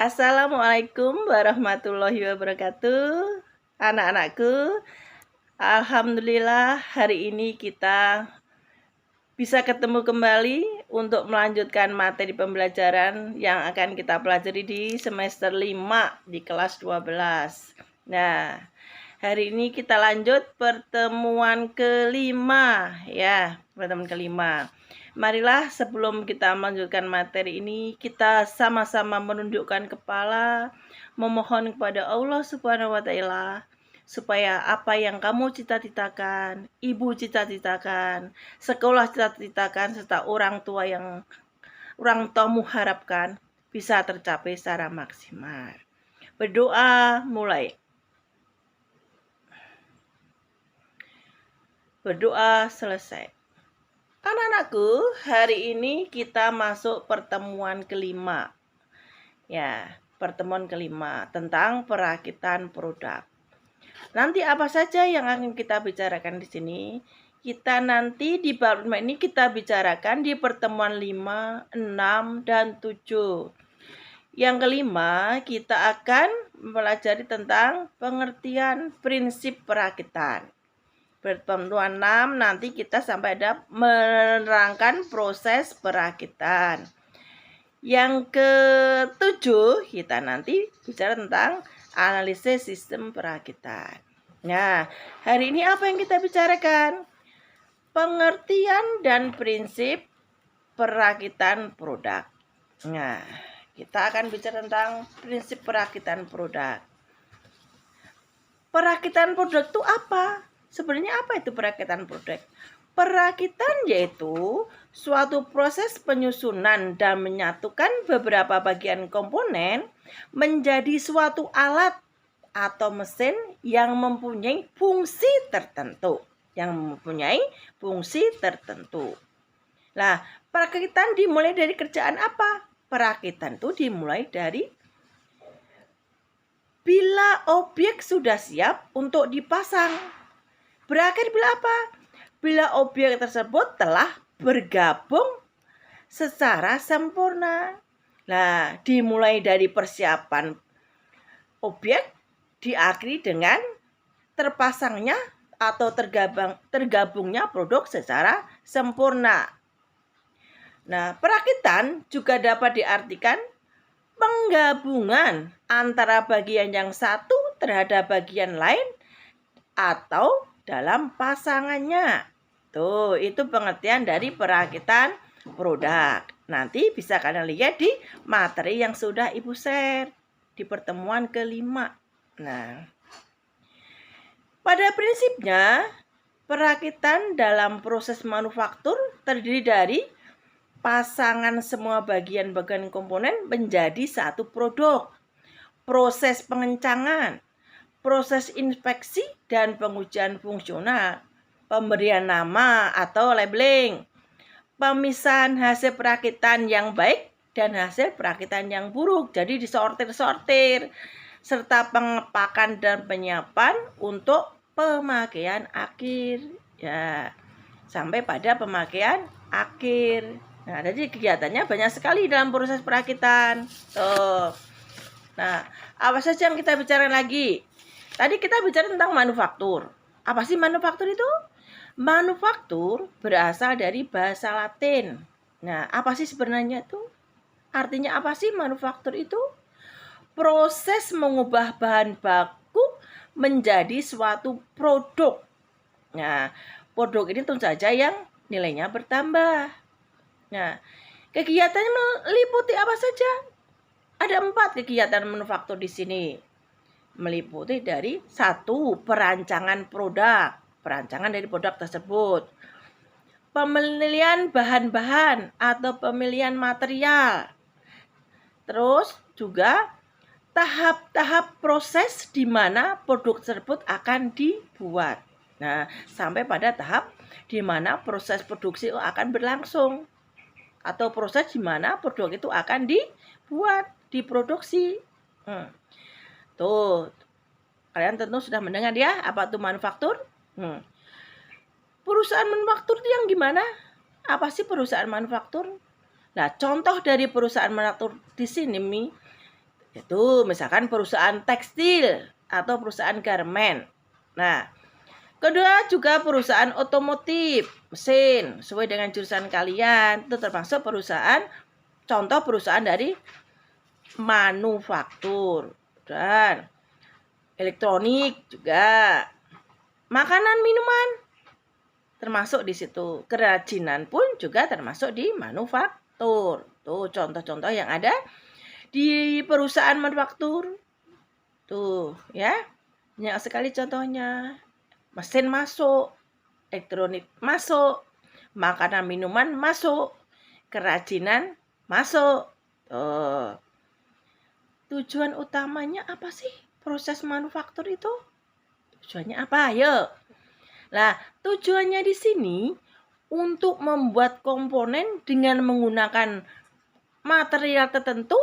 Assalamualaikum warahmatullahi wabarakatuh. Anak-anakku, alhamdulillah hari ini kita bisa ketemu kembali untuk melanjutkan materi pembelajaran yang akan kita pelajari di semester 5 di kelas 12. Nah, hari ini kita lanjut pertemuan kelima ya, pertemuan kelima. Marilah sebelum kita melanjutkan materi ini, kita sama-sama menundukkan kepala, memohon kepada Allah Subhanahu wa Ta'ala supaya apa yang kamu cita-citakan, ibu cita-citakan, sekolah cita-citakan, serta orang tuamu harapkan bisa tercapai secara maksimal. Berdoa mulai. Berdoa selesai. Anak-anakku, hari ini kita masuk pertemuan kelima. Ya, pertemuan kelima tentang perakitan produk. Nanti apa saja yang akan kita bicarakan di sini? Kita nanti di bab 5 ini kita bicarakan di pertemuan 5, 6, dan 7. Yang kelima, kita akan mempelajari tentang pengertian prinsip perakitan. Pertemuan 6 nanti kita sampai ada menerangkan proses perakitan. Yang ke-7 kita nanti bicara tentang analisis sistem perakitan. Nah, hari ini apa yang kita bicarakan? Pengertian dan prinsip perakitan produk. Nah, kita akan bicara tentang prinsip perakitan produk. Perakitan produk itu apa? Sebenarnya apa itu perakitan produk? Perakitan yaitu suatu proses penyusunan dan menyatukan beberapa bagian komponen menjadi suatu alat atau mesin yang mempunyai fungsi tertentu. Nah, perakitan dimulai dari kerjaan apa? Perakitan itu dimulai dari bila objek sudah siap untuk dipasang. Berakhir bila apa? Bila objek tersebut telah bergabung secara sempurna. Nah, dimulai dari persiapan objek, diakhiri dengan terpasangnya atau tergabungnya produk secara sempurna. Nah, perakitan juga dapat diartikan penggabungan antara bagian yang satu terhadap bagian lain atau dalam pasangannya. Tuh, itu pengertian dari perakitan produk. Nanti bisa kalian lihat di materi yang sudah Ibu share di pertemuan kelima. Nah, pada prinsipnya perakitan dalam proses manufaktur terdiri dari pasangan semua bagian-bagian komponen menjadi satu produk. Proses pengencangan, proses inspeksi dan pengujian fungsional, pemberian nama atau labeling, pemisahan hasil perakitan yang baik dan hasil perakitan yang buruk, jadi disortir-sortir, serta pengepakan dan penyiapan untuk pemakaian akhir. Ya, sampai pada pemakaian akhir. Nah, jadi kegiatannya banyak sekali dalam proses perakitan. Tuh. Nah, apa saja yang kita bicara lagi? Tadi kita bicara tentang manufaktur. Apa sih manufaktur itu? Manufaktur berasal dari bahasa Latin. Nah, apa sih sebenarnya itu? Artinya apa sih manufaktur itu? Proses mengubah bahan baku menjadi suatu produk. Nah, produk ini tentu saja yang nilainya bertambah. Nah, kegiatannya meliputi apa saja? Ada 4 kegiatan manufaktur di sini. Meliputi dari 1, perancangan produk. Perancangan dari produk tersebut. Pemilihan bahan-bahan atau pemilihan material. Terus juga tahap-tahap proses di mana produk tersebut akan dibuat. Nah, sampai pada tahap di mana proses produksi akan berlangsung. Atau proses di mana produk itu akan dibuat, diproduksi. Tuh, kalian tentu sudah mendengar ya, apa itu manufaktur? Perusahaan manufaktur itu yang gimana? Apa sih perusahaan manufaktur? Nah, contoh dari perusahaan manufaktur di sini Itu misalkan perusahaan tekstil atau perusahaan garmen. Nah, kedua juga perusahaan otomotif, mesin, sesuai dengan jurusan kalian. Itu termasuk perusahaan, contoh perusahaan dari manufaktur. Dan elektronik juga. Makanan, minuman termasuk di situ. Kerajinan pun juga termasuk di manufaktur. Tuh contoh-contoh yang ada di perusahaan manufaktur. Tuh ya. Banyak sekali contohnya. Mesin masuk, elektronik masuk, makanan minuman masuk, kerajinan masuk. Tuh. Tujuan utamanya apa sih proses manufaktur itu? Tujuannya apa? Ayo. Nah, tujuannya di sini untuk membuat komponen dengan menggunakan material tertentu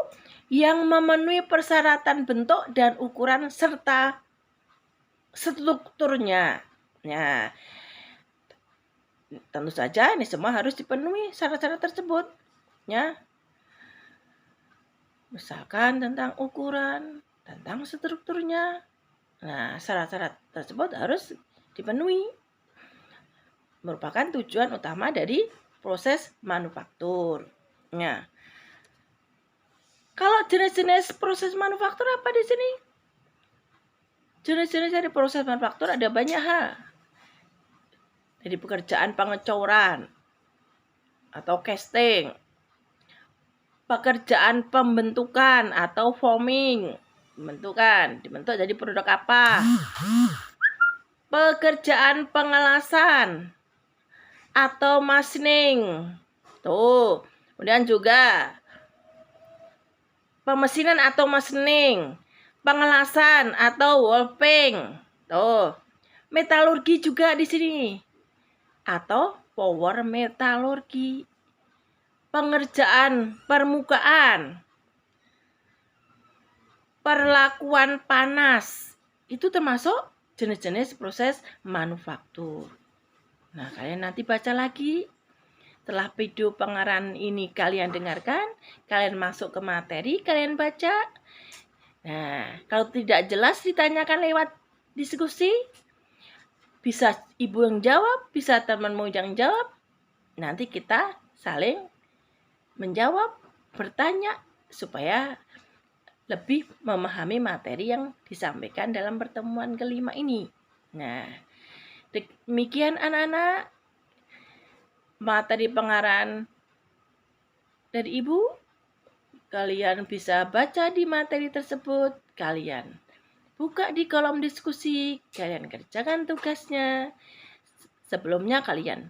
yang memenuhi persyaratan bentuk dan ukuran serta strukturnya. Nah, tentu saja ini semua harus dipenuhi syarat-syarat tersebut. Ya. Misalkan tentang ukuran, tentang strukturnya. Nah, syarat-syarat tersebut harus dipenuhi. Merupakan tujuan utama dari proses manufaktur. Nah, kalau jenis-jenis proses manufaktur apa di sini? Jenis-jenis dari proses manufaktur ada banyak hal. Dari pekerjaan pengecoran atau casting, pekerjaan pembentukan atau foaming, dibentuk jadi produk apa? Pekerjaan pengelasan atau machining. Tuh, kemudian juga pemesinan atau machining, pengelasan atau wolfing. Tuh. Metalurgi juga di sini. Atau power metalurgi. Pengerjaan permukaan. Perlakuan panas. Itu termasuk jenis-jenis proses manufaktur. Nah, kalian nanti baca lagi. Setelah video pengarahan ini kalian dengarkan, kalian masuk ke materi, kalian baca. Nah, kalau tidak jelas ditanyakan lewat diskusi, bisa ibu yang jawab, bisa temanmu yang jawab. Nanti kita saling menjawab, bertanya, supaya lebih memahami materi yang disampaikan dalam pertemuan kelima ini. Nah, demikian anak-anak materi pengarahan dari ibu. Kalian bisa baca di materi tersebut. Kalian buka di kolom diskusi. Kalian kerjakan tugasnya. Sebelumnya kalian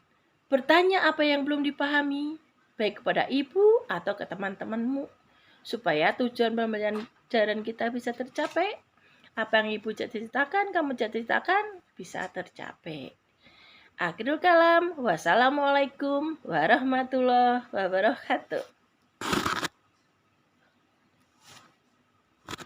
bertanya apa yang belum dipahami, baik kepada ibu atau ke teman-temanmu, supaya tujuan pembelajaran kita bisa tercapai. Apa yang ibu ceritakan, kamu ceritakan, bisa tercapai. Akhirul kalam, wassalamualaikum warahmatullahi wabarakatuh.